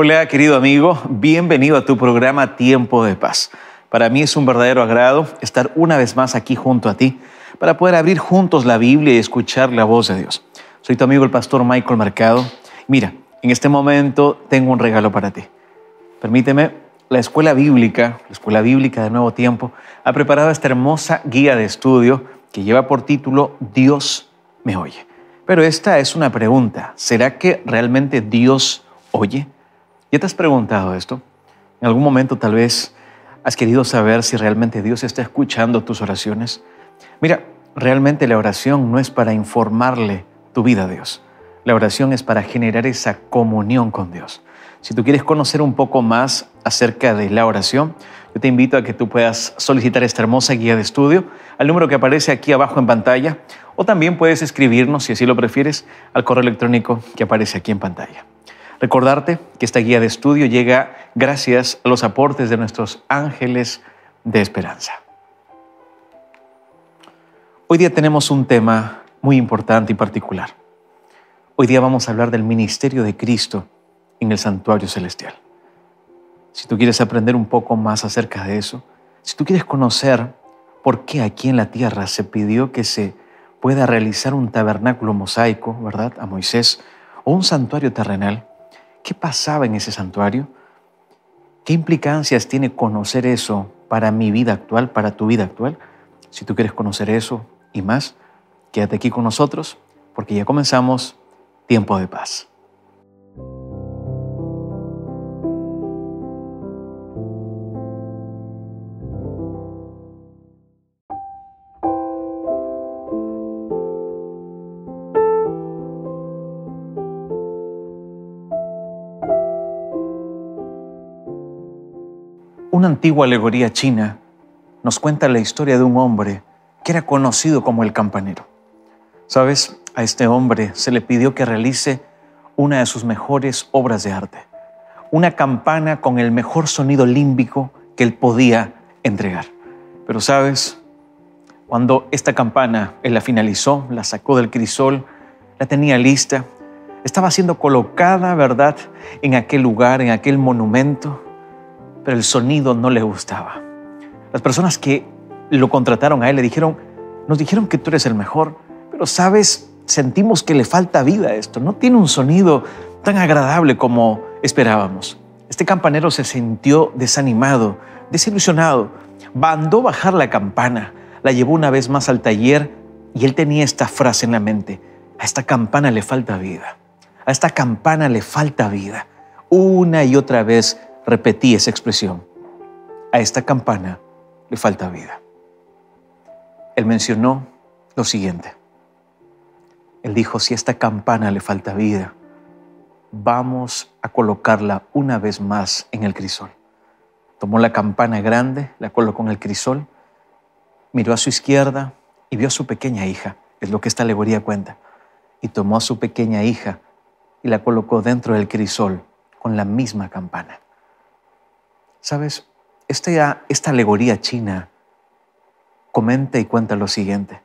Hola, querido amigo, bienvenido a tu programa Tiempo de Paz. Para mí es un verdadero agrado estar una vez más aquí junto a ti para poder abrir juntos la Biblia y escuchar la voz de Dios. Soy tu amigo el pastor Michael Mercado. Mira, en este momento tengo un regalo para ti. Permíteme, la Escuela Bíblica de Nuevo Tiempo, ha preparado esta hermosa guía de estudio que lleva por título Dios me oye. Pero esta es una pregunta, ¿será que realmente Dios oye? ¿Ya te has preguntado esto? En algún momento tal vez has querido saber si realmente Dios está escuchando tus oraciones. Mira, realmente la oración no es para informarle tu vida a Dios. La oración es para generar esa comunión con Dios. Si tú quieres conocer un poco más acerca de la oración, yo te invito a que tú puedas solicitar esta hermosa guía de estudio al número que aparece aquí abajo en pantalla, o también puedes escribirnos, si así lo prefieres, al correo electrónico que aparece aquí en pantalla. Recordarte que esta guía de estudio llega gracias a los aportes de nuestros ángeles de esperanza. Hoy día tenemos un tema muy importante y particular. Hoy día vamos a hablar del ministerio de Cristo en el santuario celestial. Si tú quieres aprender un poco más acerca de eso, si tú quieres conocer por qué aquí en la tierra se pidió que se pueda realizar un tabernáculo mosaico, ¿verdad?, a Moisés, o un santuario terrenal, ¿qué pasaba en ese santuario? ¿Qué implicancias tiene conocer eso para mi vida actual, para tu vida actual? Si tú quieres conocer eso y más, quédate aquí con nosotros porque ya comenzamos Tiempo de Paz. Una antigua alegoría china nos cuenta la historia de un hombre que era conocido como el campanero. ¿Sabes? A este hombre se le pidió que realice una de sus mejores obras de arte, una campana con el mejor sonido límbico que él podía entregar. Pero ¿sabes? Cuando esta campana él la finalizó, la sacó del crisol, la tenía lista, estaba siendo colocada, ¿verdad?, en aquel lugar, en aquel monumento, pero el sonido no le gustaba. Las personas que lo contrataron a él le dijeron, nos dijeron que tú eres el mejor, pero sabes, sentimos que le falta vida a esto, no tiene un sonido tan agradable como esperábamos. Este campanero se sintió desanimado, desilusionado, mandó bajar la campana, la llevó una vez más al taller y él tenía esta frase en la mente, a esta campana le falta vida, a esta campana le falta vida. Una y otra vez repetí esa expresión, a esta campana le falta vida. Él mencionó lo siguiente. Él dijo, si a esta campana le falta vida, vamos a colocarla una vez más en el crisol. Tomó la campana grande, la colocó en el crisol, miró a su izquierda y vio a su pequeña hija, es lo que esta alegoría cuenta, y tomó a su pequeña hija y la colocó dentro del crisol con la misma campana. ¿Sabes? Esta alegoría china comenta y cuenta lo siguiente,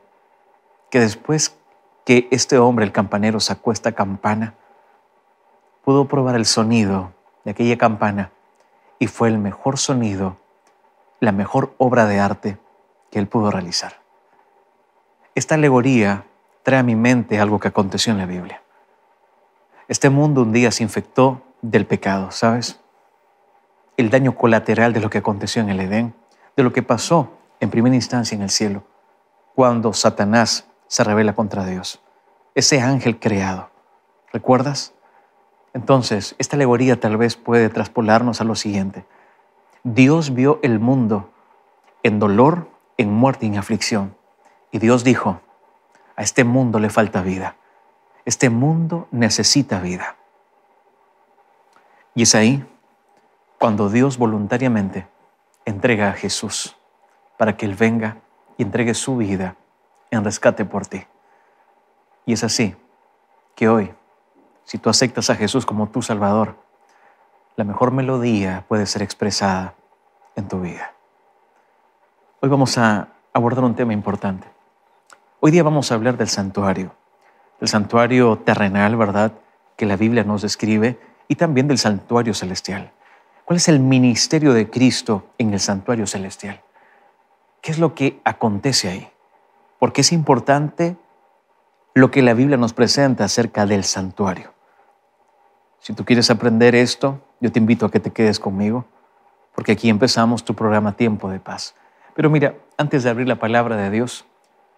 que después que este hombre, el campanero, sacó esta campana, pudo probar el sonido de aquella campana y fue el mejor sonido, la mejor obra de arte que él pudo realizar. Esta alegoría trae a mi mente algo que aconteció en la Biblia. Este mundo un día se infectó del pecado, ¿sabes? El daño colateral de lo que aconteció en el Edén, de lo que pasó en primera instancia en el cielo, cuando Satanás se rebela contra Dios, ese ángel creado. ¿Recuerdas? Entonces, esta alegoría tal vez puede traspolarnos a lo siguiente. Dios vio el mundo en dolor, en muerte y en aflicción. Y Dios dijo, a este mundo le falta vida. Este mundo necesita vida. Y es ahí cuando Dios voluntariamente entrega a Jesús para que Él venga y entregue su vida en rescate por ti. Y es así que hoy, si tú aceptas a Jesús como tu Salvador, la mejor melodía puede ser expresada en tu vida. Hoy vamos a abordar un tema importante. Hoy día vamos a hablar del santuario terrenal, ¿verdad?, que la Biblia nos describe y también del santuario celestial. ¿Cuál es el ministerio de Cristo en el santuario celestial? ¿Qué es lo que acontece ahí? Porque es importante lo que la Biblia nos presenta acerca del santuario. Si tú quieres aprender esto, yo te invito a que te quedes conmigo, porque aquí empezamos tu programa Tiempo de Paz. Pero mira, antes de abrir la palabra de Dios,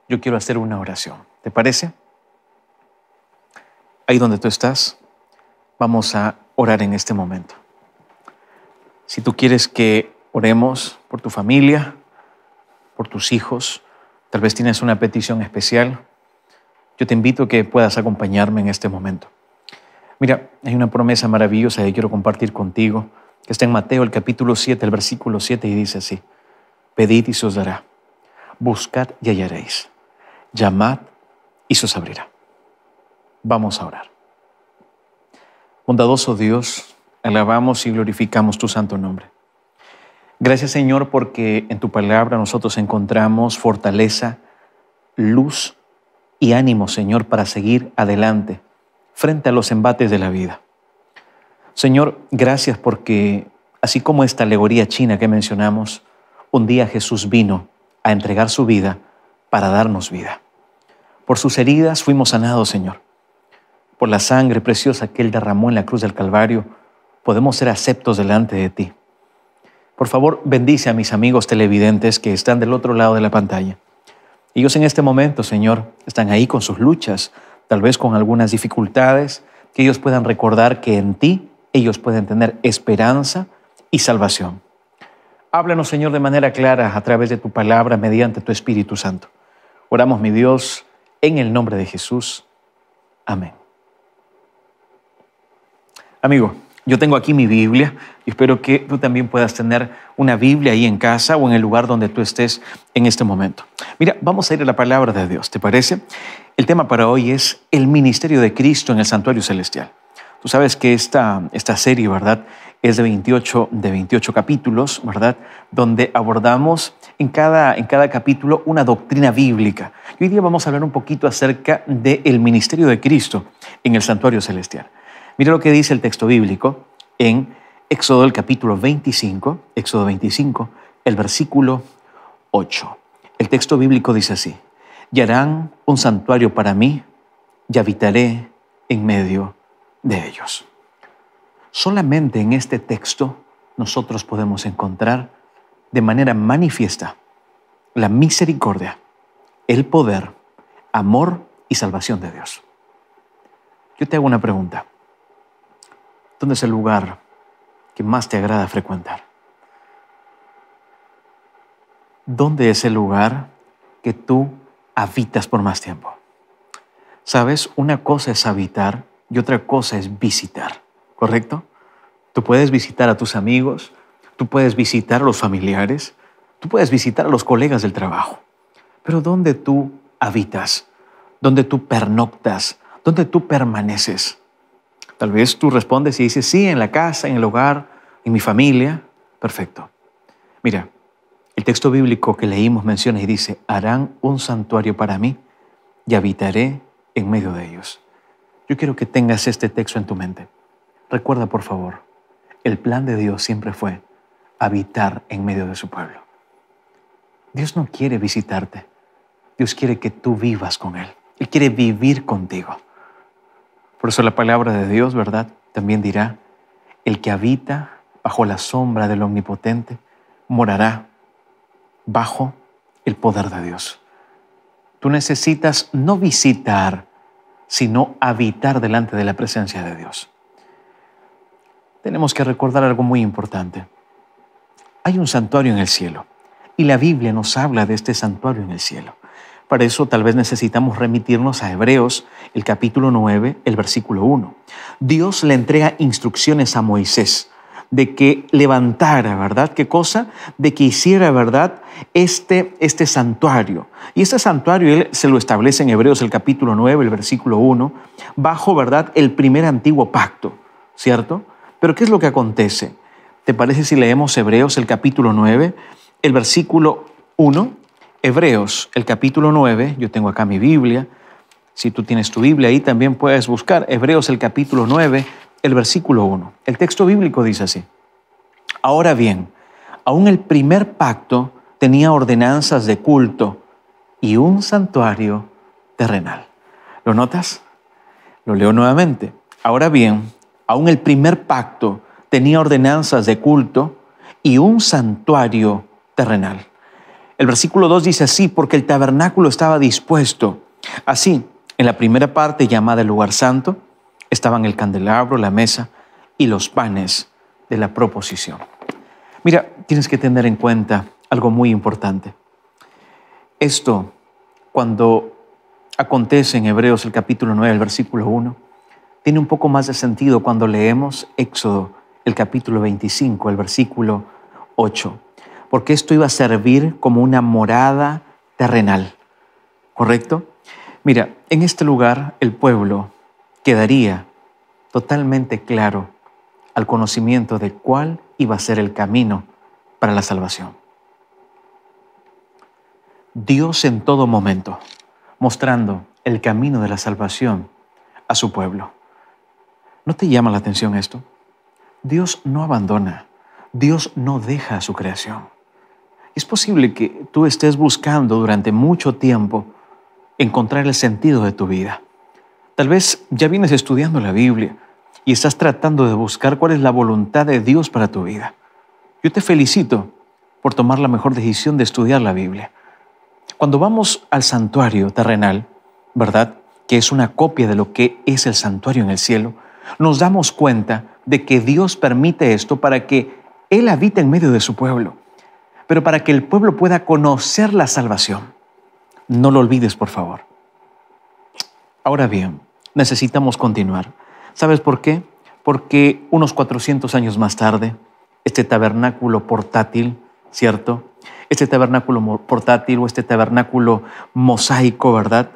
yo quiero hacer una oración. ¿Te parece? Ahí donde tú estás, vamos a orar en este momento. Si tú quieres que oremos por tu familia, por tus hijos, tal vez tienes una petición especial, yo te invito a que puedas acompañarme en este momento. Mira, hay una promesa maravillosa que quiero compartir contigo, que está en Mateo, el capítulo 7, el versículo 7, y dice así: pedid y se os dará, buscad y hallaréis, llamad y se os abrirá. Vamos a orar. Bondadoso Dios, alabamos y glorificamos tu santo nombre. Gracias, Señor, porque en tu palabra nosotros encontramos fortaleza, luz y ánimo, Señor, para seguir adelante frente a los embates de la vida. Señor, gracias porque, así como esta alegoría china que mencionamos, un día Jesús vino a entregar su vida para darnos vida. Por sus heridas fuimos sanados, Señor. Por la sangre preciosa que Él derramó en la cruz del Calvario, podemos ser aceptos delante de ti. Por favor, bendice a mis amigos televidentes que están del otro lado de la pantalla. Ellos en este momento, Señor, están ahí con sus luchas, tal vez con algunas dificultades, que ellos puedan recordar que en ti ellos pueden tener esperanza y salvación. Háblanos, Señor, de manera clara a través de tu palabra, mediante tu Espíritu Santo. Oramos, mi Dios, en el nombre de Jesús. Amén. Amigo, yo tengo aquí mi Biblia y espero que tú también puedas tener una Biblia ahí en casa o en el lugar donde tú estés en este momento. Mira, vamos a ir a la palabra de Dios, ¿te parece? El tema para hoy es el ministerio de Cristo en el santuario celestial. Tú sabes que esta serie, ¿verdad?, es de 28 capítulos, ¿verdad?, donde abordamos en cada capítulo una doctrina bíblica. Y hoy día vamos a hablar un poquito acerca del ministerio de Cristo en el santuario celestial. Mira lo que dice el texto bíblico en Éxodo, el capítulo 25, el versículo 8. El texto bíblico dice así: y harán un santuario para mí, y habitaré en medio de ellos. Solamente en este texto nosotros podemos encontrar de manera manifiesta la misericordia, el poder, amor y salvación de Dios. Yo te hago una pregunta. ¿Dónde es el lugar que más te agrada frecuentar? ¿Dónde es el lugar que tú habitas por más tiempo? ¿Sabes? Una cosa es habitar y otra cosa es visitar, ¿correcto? Tú puedes visitar a tus amigos, tú puedes visitar a los familiares, tú puedes visitar a los colegas del trabajo. Pero ¿dónde tú habitas? ¿Dónde tú pernoctas? ¿Dónde tú permaneces? Tal vez tú respondes y dices, sí, en la casa, en el hogar, en mi familia. Perfecto. Mira, el texto bíblico que leímos menciona y dice: harán un santuario para mí y habitaré en medio de ellos. Yo quiero que tengas este texto en tu mente. Recuerda, por favor, el plan de Dios siempre fue habitar en medio de su pueblo. Dios no quiere visitarte. Dios quiere que tú vivas con Él. Él quiere vivir contigo. Por eso la palabra de Dios, ¿verdad?, también dirá: el que habita bajo la sombra del Omnipotente morará bajo el poder de Dios. Tú necesitas no visitar, sino habitar delante de la presencia de Dios. Tenemos que recordar algo muy importante. Hay un santuario en el cielo y la Biblia nos habla de este santuario en el cielo. Para eso tal vez necesitamos remitirnos a Hebreos, el capítulo 9, el versículo 1. Dios le entrega instrucciones a Moisés de que levantara, ¿verdad? ¿Qué cosa? De que hiciera, ¿verdad?, este santuario. Y este santuario él se lo establece en Hebreos, el capítulo 9, el versículo 1, bajo, ¿verdad?, el primer antiguo pacto, ¿cierto? Pero ¿qué es lo que acontece? ¿Te parece si leemos Hebreos, el capítulo 9, el versículo 1? Hebreos, el capítulo 9, yo tengo acá mi Biblia. Si tú tienes tu Biblia ahí, también puedes buscar Hebreos, el capítulo 9, el versículo 1. El texto bíblico dice así: Ahora bien, aún el primer pacto tenía ordenanzas de culto y un santuario terrenal. ¿Lo notas? Lo leo nuevamente. Ahora bien, aún el primer pacto tenía ordenanzas de culto y un santuario terrenal. El versículo 2 dice así: porque el tabernáculo estaba dispuesto. Así, en la primera parte, llamada el lugar santo, estaban el candelabro, la mesa y los panes de la proposición. Mira, tienes que tener en cuenta algo muy importante. Esto, cuando acontece en Hebreos el capítulo 9, el versículo 1, tiene un poco más de sentido cuando leemos Éxodo, el capítulo 25, el versículo 8, porque esto iba a servir como una morada terrenal, ¿correcto? Mira, en este lugar el pueblo quedaría totalmente claro al conocimiento de cuál iba a ser el camino para la salvación. Dios en todo momento mostrando el camino de la salvación a su pueblo. ¿No te llama la atención esto? Dios no abandona, Dios no deja a su creación. Es posible que tú estés buscando durante mucho tiempo encontrar el sentido de tu vida. Tal vez ya vienes estudiando la Biblia y estás tratando de buscar cuál es la voluntad de Dios para tu vida. Yo te felicito por tomar la mejor decisión de estudiar la Biblia. Cuando vamos al santuario terrenal, ¿verdad?, que es una copia de lo que es el santuario en el cielo, nos damos cuenta de que Dios permite esto para que Él habite en medio de su pueblo, pero para que el pueblo pueda conocer la salvación. No lo olvides, por favor. Ahora bien, necesitamos continuar. ¿Sabes por qué? Porque unos 400 años más tarde, este tabernáculo portátil, ¿cierto? Este tabernáculo portátil o este tabernáculo mosaico, ¿verdad?,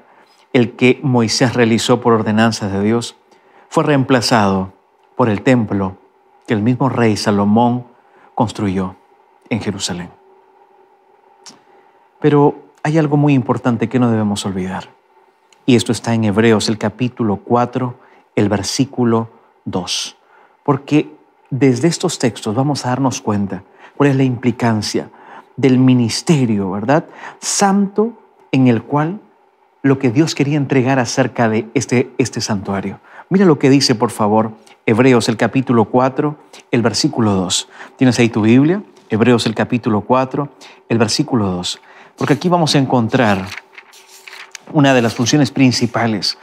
el que Moisés realizó por ordenanza de Dios, fue reemplazado por el templo que el mismo rey Salomón construyó en Jerusalén. Pero hay algo muy importante que no debemos olvidar. Y esto está en Hebreos, el capítulo 4, el versículo 2. Porque desde estos textos vamos a darnos cuenta cuál es la implicancia del ministerio, ¿verdad?, santo, en el cual lo que Dios quería entregar acerca de este santuario. Mira lo que dice, por favor, Hebreos, el capítulo 4, el versículo 2. ¿Tienes ahí tu Biblia? Hebreos, el capítulo 4, el versículo 2. Porque aquí vamos a encontrar una de las funciones principales.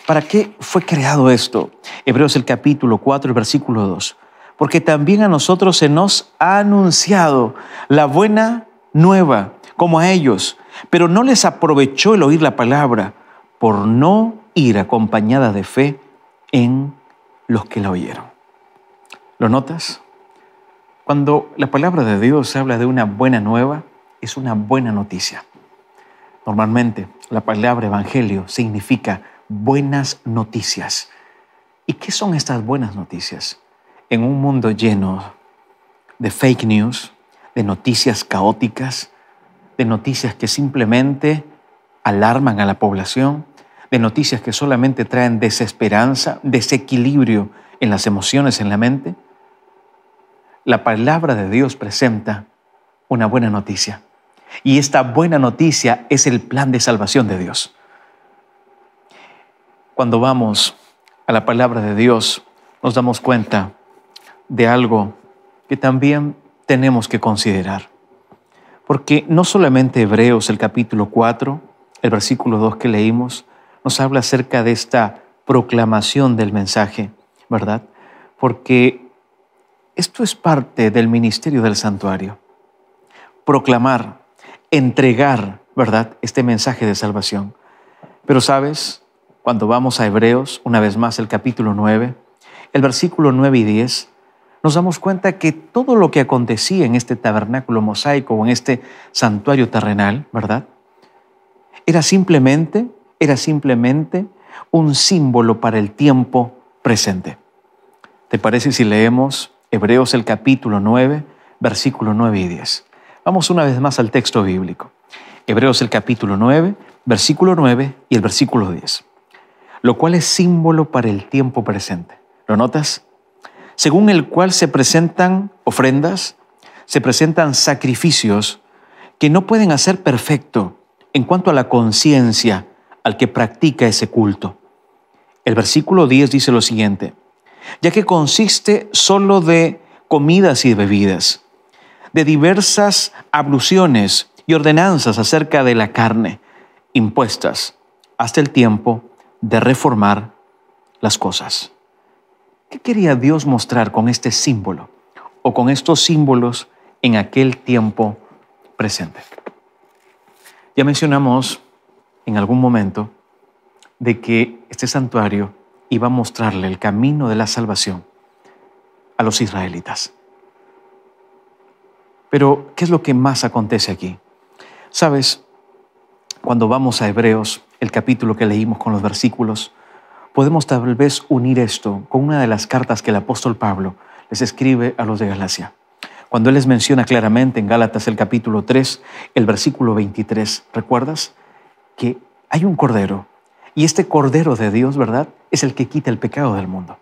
¿Para qué fue creado esto? Hebreos, el capítulo 4, el versículo 2. Porque también a nosotros se nos ha anunciado la buena nueva, como a ellos, pero no les aprovechó el oír la palabra, por no ir acompañada de fe en los que la oyeron. ¿Lo notas? Cuando la palabra de Dios habla de una buena nueva, es una buena noticia. Normalmente, la palabra evangelio significa buenas noticias. ¿Y qué son estas buenas noticias? En un mundo lleno de fake news, de noticias caóticas, de noticias que simplemente alarman a la población, de noticias que solamente traen desesperanza, desequilibrio en las emociones, en la mente, la palabra de Dios presenta una buena noticia. Y esta buena noticia es el plan de salvación de Dios. Cuando vamos a la palabra de Dios, nos damos cuenta de algo que también tenemos que considerar. Porque no solamente Hebreos, el capítulo 4, el versículo 2 que leímos, nos habla acerca de esta proclamación del mensaje, ¿verdad? Porque esto es parte del ministerio del santuario. Proclamar, entregar, ¿verdad?, este mensaje de salvación. Pero ¿sabes? Cuando vamos a Hebreos, una vez más el capítulo 9, el versículo 9 y 10, nos damos cuenta que todo lo que acontecía en este tabernáculo mosaico o en este santuario terrenal, ¿verdad?, era simplemente un símbolo para el tiempo presente. ¿Te parece si leemos Hebreos el capítulo 9, versículo 9 y 10? Vamos una vez más al texto bíblico. Hebreos el capítulo 9, versículo 9 y el versículo 10. Lo cual es símbolo para el tiempo presente. ¿Lo notas? Según el cual se presentan ofrendas, se presentan sacrificios que no pueden hacer perfecto en cuanto a la conciencia al que practica ese culto. El versículo 10 dice lo siguiente: ya que consiste solo de comidas y bebidas, de diversas abluciones y ordenanzas acerca de la carne, impuestas hasta el tiempo de reformar las cosas. ¿Qué quería Dios mostrar con este símbolo o con estos símbolos en aquel tiempo presente? Ya mencionamos en algún momento de que este santuario iba a mostrarle el camino de la salvación a los israelitas. Pero, ¿qué es lo que más acontece aquí? ¿Sabes? Cuando vamos a Hebreos, el capítulo que leímos con los versículos, podemos tal vez unir esto con una de las cartas que el apóstol Pablo les escribe a los de Galacia. Cuando él les menciona claramente en Gálatas el capítulo 3, el versículo 23, ¿recuerdas? Que hay un cordero, y este cordero de Dios, ¿verdad?, es el que quita el pecado del mundo.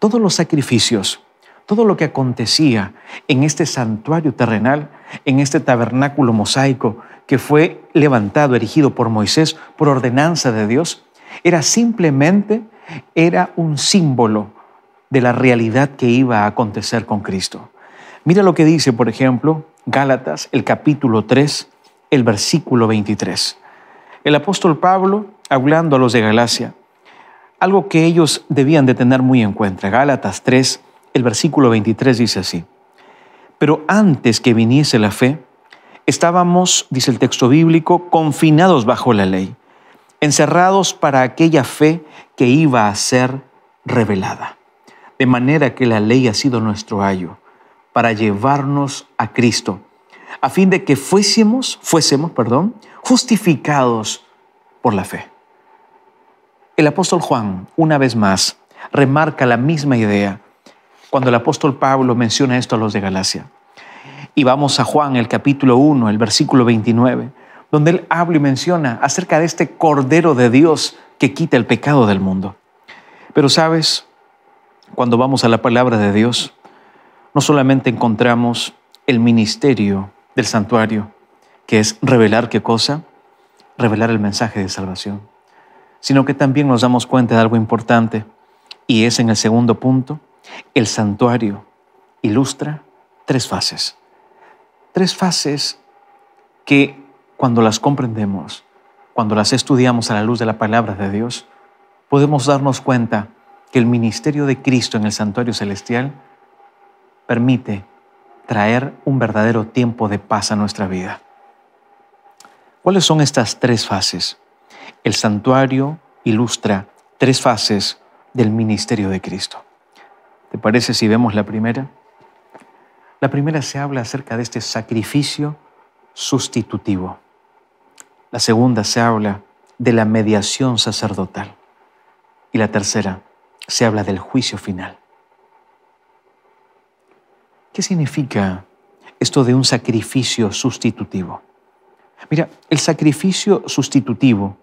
Todos los sacrificios, todo lo que acontecía en este santuario terrenal, en este tabernáculo mosaico que fue levantado, erigido por Moisés por ordenanza de Dios, era un símbolo de la realidad que iba a acontecer con Cristo. Mira lo que dice, por ejemplo, Gálatas, el capítulo 3, el versículo 23. El apóstol Pablo, hablando a los de Galacia, algo que ellos debían de tener muy en cuenta. Gálatas 3, el versículo 23 dice así: pero antes que viniese la fe, estábamos, dice el texto bíblico, confinados bajo la ley, encerrados para aquella fe que iba a ser revelada. De manera que la ley ha sido nuestro ayo para llevarnos a Cristo, a fin de que fuésemos, justificados por la fe. El apóstol Juan, una vez más, remarca la misma idea cuando el apóstol Pablo menciona esto a los de Galacia. Y vamos a Juan, el capítulo 1, el versículo 29, donde él habla y menciona acerca de este Cordero de Dios que quita el pecado del mundo. Pero sabes, cuando vamos a la palabra de Dios, no solamente encontramos el ministerio del santuario, que es revelar ¿qué cosa? Revelar el mensaje de salvación, sino que también nos damos cuenta de algo importante, y es en el segundo punto: el santuario ilustra tres fases. Tres fases que cuando las comprendemos, cuando las estudiamos a la luz de la palabra de Dios, podemos darnos cuenta que el ministerio de Cristo en el santuario celestial permite traer un verdadero tiempo de paz a nuestra vida. ¿Cuáles son estas tres fases? El santuario ilustra tres fases del ministerio de Cristo. ¿Te parece si vemos la primera? La primera se habla acerca de este sacrificio sustitutivo. La segunda se habla de la mediación sacerdotal. Y la tercera se habla del juicio final. ¿Qué significa esto de un sacrificio sustitutivo? Mira, el sacrificio sustitutivo,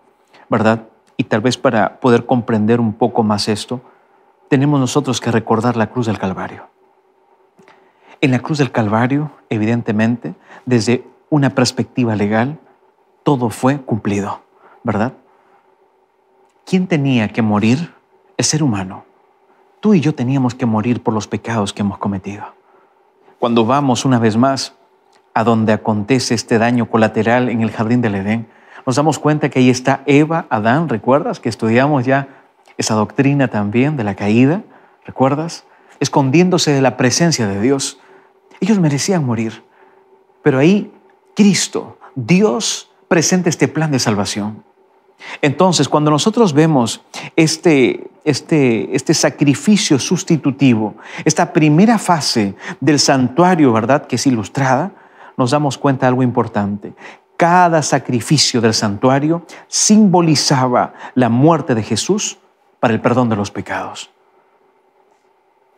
¿verdad? Y tal vez para poder comprender un poco más esto, tenemos nosotros que recordar la cruz del Calvario. En la cruz del Calvario, evidentemente, desde una perspectiva legal, todo fue cumplido, ¿verdad? ¿Quién tenía que morir? El ser humano. Tú y yo teníamos que morir por los pecados que hemos cometido. Cuando vamos una vez más a donde acontece este daño colateral en el jardín del Edén, nos damos cuenta que ahí está Eva, Adán, ¿recuerdas? Que estudiamos ya esa doctrina también de la caída, ¿recuerdas? Escondiéndose de la presencia de Dios. Ellos merecían morir, pero ahí Cristo, Dios, presenta este plan de salvación. Entonces, cuando nosotros vemos este sacrificio sustitutivo, esta primera fase del santuario, ¿verdad?, que es ilustrada, nos damos cuenta de algo importante. Cada sacrificio del santuario simbolizaba la muerte de Jesús para el perdón de los pecados.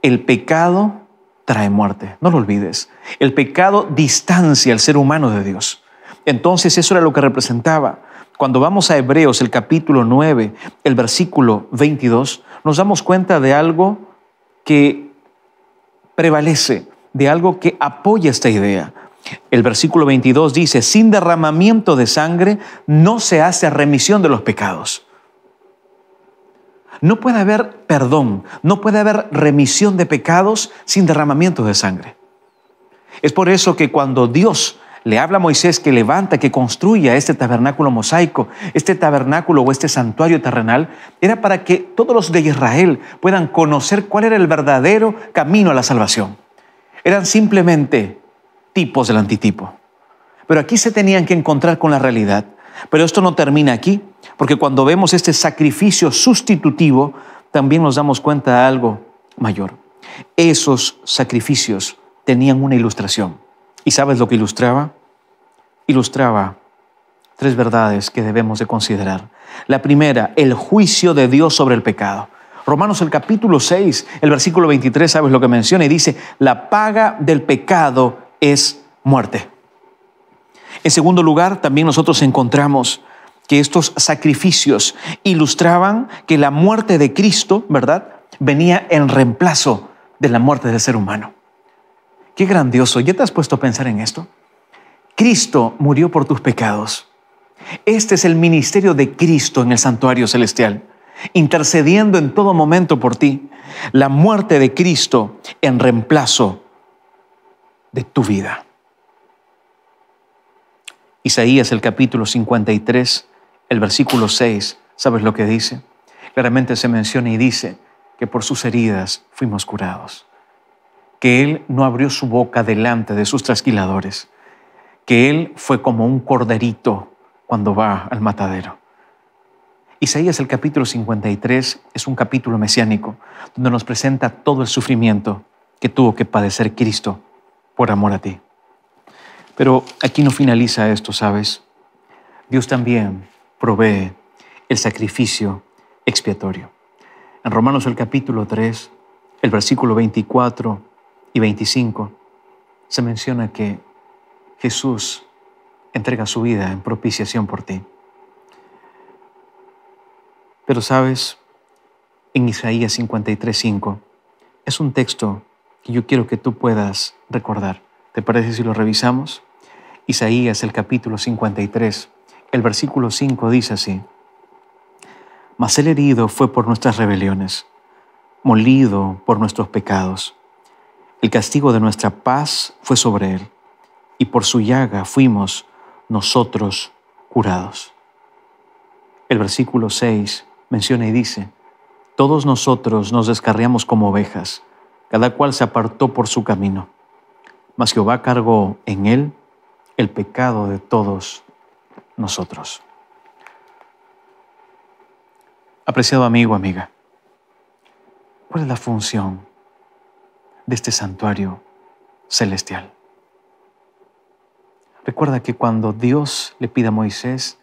El pecado trae muerte, no lo olvides. El pecado distancia al ser humano de Dios. Entonces, eso era lo que representaba. Cuando vamos a Hebreos, el capítulo 9, el versículo 22, nos damos cuenta de algo que prevalece, de algo que apoya esta idea. El versículo 22 dice, sin derramamiento de sangre no se hace remisión de los pecados. No puede haber perdón, no puede haber remisión de pecados sin derramamiento de sangre. Es por eso que cuando Dios le habla a Moisés que levanta, que construya este tabernáculo mosaico, este tabernáculo o este santuario terrenal, era para que todos los de Israel puedan conocer cuál era el verdadero camino a la salvación. Eran simplemente tipos del antitipo. Pero aquí se tenían que encontrar con la realidad. Pero esto no termina aquí, porque cuando vemos este sacrificio sustitutivo, también nos damos cuenta de algo mayor. Esos sacrificios tenían una ilustración. ¿Y sabes lo que ilustraba? Ilustraba 3 verdades que debemos de considerar. La primera, el juicio de Dios sobre el pecado. Romanos el capítulo 6, el versículo 23, ¿sabes lo que menciona? Y dice, la paga del pecado es muerte. En segundo lugar, también nosotros encontramos que estos sacrificios ilustraban que la muerte de Cristo, ¿verdad?, venía en reemplazo de la muerte del ser humano. Qué grandioso. ¿Ya te has puesto a pensar en esto? Cristo murió por tus pecados. Este es el ministerio de Cristo en el santuario celestial, intercediendo en todo momento por ti. La muerte de Cristo en reemplazo de tu vida. Isaías, el capítulo 53, el versículo 6, ¿sabes lo que dice? Claramente se menciona y dice que por sus heridas fuimos curados, que Él no abrió su boca delante de sus trasquiladores, que Él fue como un corderito cuando va al matadero. Isaías, el capítulo 53, es un capítulo mesiánico donde nos presenta todo el sufrimiento que tuvo que padecer Cristo por amor a ti. Pero aquí no finaliza esto, ¿sabes? Dios también provee el sacrificio expiatorio. En Romanos el capítulo 3, el versículo 24 y 25, se menciona que Jesús entrega su vida en propiciación por ti. Pero sabes, en Isaías 53:5 es un texto que yo quiero que tú puedas recordar. ¿Te parece si lo revisamos? Isaías, el capítulo 53, el versículo 5 dice así: Mas el herido fue por nuestras rebeliones, molido por nuestros pecados. El castigo de nuestra paz fue sobre él, y por su llaga fuimos nosotros curados. El versículo 6 menciona y dice: Todos nosotros nos descarriamos como ovejas, cada cual se apartó por su camino, mas Jehová cargó en él el pecado de todos nosotros. Apreciado amigo, amiga, ¿cuál es la función de este santuario celestial? Recuerda que cuando Dios le pide a Moisés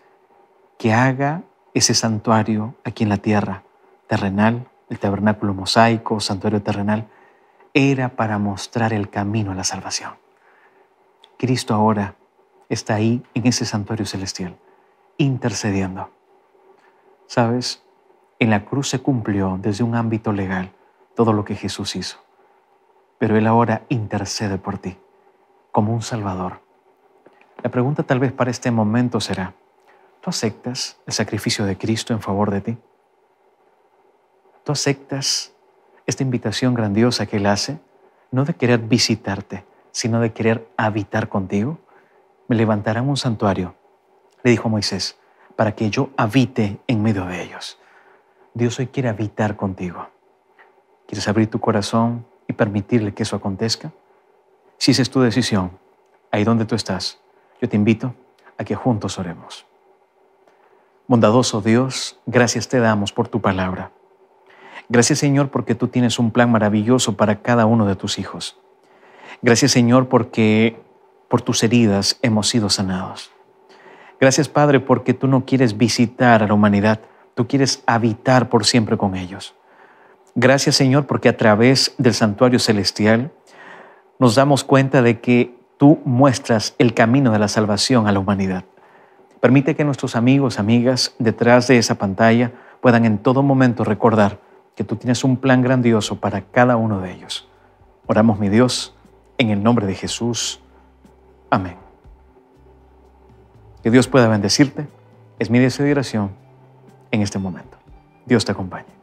que haga ese santuario aquí en la tierra terrenal, el tabernáculo mosaico, santuario terrenal, era para mostrar el camino a la salvación. Cristo ahora está ahí en ese santuario celestial, intercediendo. ¿Sabes? En la cruz se cumplió desde un ámbito legal todo lo que Jesús hizo. Pero Él ahora intercede por ti como un Salvador. La pregunta tal vez para este momento será: ¿tú aceptas el sacrificio de Cristo en favor de ti? ¿Tú aceptas esta invitación grandiosa que Él hace? No de querer visitarte, sino de querer habitar contigo. Me levantarán un santuario, le dijo Moisés, para que yo habite en medio de ellos. Dios hoy quiere habitar contigo. ¿Quieres abrir tu corazón y permitirle que eso acontezca? Si esa es tu decisión, ahí donde tú estás, yo te invito a que juntos oremos. Bondadoso Dios, gracias te damos por tu palabra. Gracias, Señor, porque tú tienes un plan maravilloso para cada uno de tus hijos. Gracias, Señor, porque por tus heridas hemos sido sanados. Gracias, Padre, porque tú no quieres visitar a la humanidad, tú quieres habitar por siempre con ellos. Gracias, Señor, porque a través del santuario celestial nos damos cuenta de que tú muestras el camino de la salvación a la humanidad. Permite que nuestros amigos, amigas, detrás de esa pantalla puedan en todo momento recordar que tú tienes un plan grandioso para cada uno de ellos. Oramos, mi Dios, en el nombre de Jesús. Amén. Que Dios pueda bendecirte. Es mi deseo y oración en este momento. Dios te acompañe.